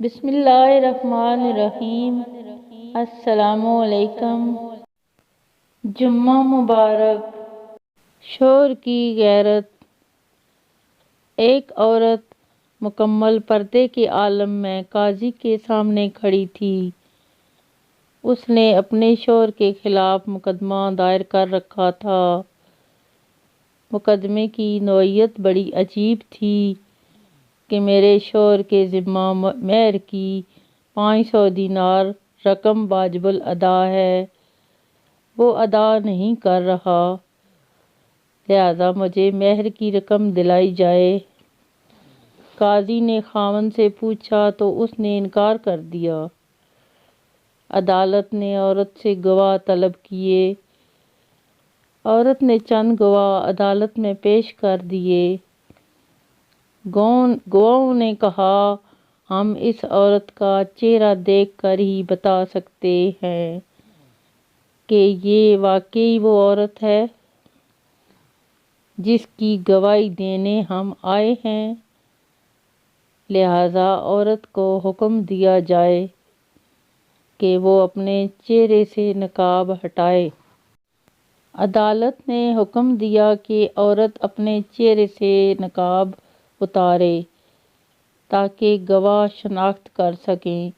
بسم اللہ الرحمن الرحیم۔ السلام علیکم۔ جمعہ مبارک۔ شوہر کی غیرت۔ ایک عورت مکمل پردے کے عالم میں قاضی کے سامنے کھڑی تھی۔ اس نے اپنے شوہر کے خلاف مقدمہ دائر کر رکھا تھا۔ مقدمے کی نوعیت بڑی عجیب تھی کہ میرے شوہر کے ذمہ مہر کی 500 دینار رقم واجب الادا ہے، وہ ادا نہیں کر رہا، لہذا مجھے مہر کی رقم دلائی جائے۔ قاضی نے خاوند سے پوچھا تو اس نے انکار کر دیا۔ عدالت نے عورت سے گواہ طلب کیے۔ عورت نے چند گواہ عدالت میں پیش کر دیے۔ گواہوں نے کہا، ہم اس عورت کا چہرہ دیکھ کر ہی بتا سکتے ہیں کہ یہ واقعی وہ عورت ہے جس کی گواہی دینے ہم آئے ہیں، لہذا عورت کو حکم دیا جائے کہ وہ اپنے چہرے سے نقاب ہٹائے۔ عدالت نے حکم دیا کہ عورت اپنے چہرے سے نقاب اتارے تاکہ گواہ شناخت کر سکیں۔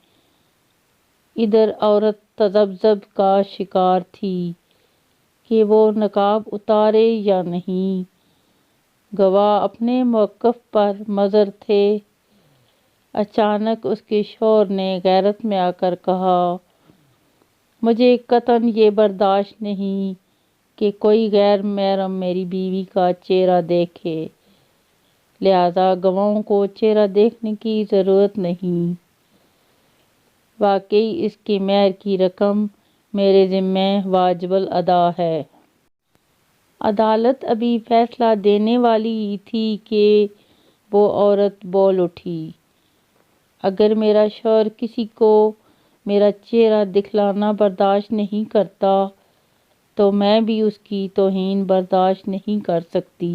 ادھر عورت تذبذب کا شکار تھی کہ وہ نقاب اتارے یا نہیں۔ گواہ اپنے موقف پر مضر تھے۔ اچانک اس کے شوہر نے غیرت میں آ کر کہا، مجھے قطعاً یہ برداشت نہیں کہ کوئی غیر محرم میری بیوی کا چہرہ دیکھے، لہذا گواہوں کو چہرہ دیکھنے کی ضرورت نہیں۔ واقعی اس کے مہر کی رقم میرے ذمہ واجب الادا ہے۔ عدالت ابھی فیصلہ دینے والی ہی تھی کہ وہ عورت بول اٹھی، اگر میرا شوہر کسی کو میرا چہرہ دکھلانا برداشت نہیں کرتا تو میں بھی اس کی توہین برداشت نہیں کر سکتی۔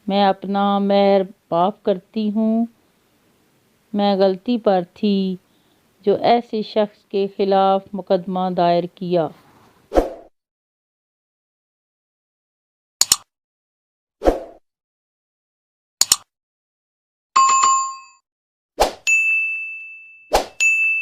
میں اپنا مہر معاف کرتی ہوں۔ میں غلطی پر تھی جو ایسے شخص کے خلاف مقدمہ دائر کیا۔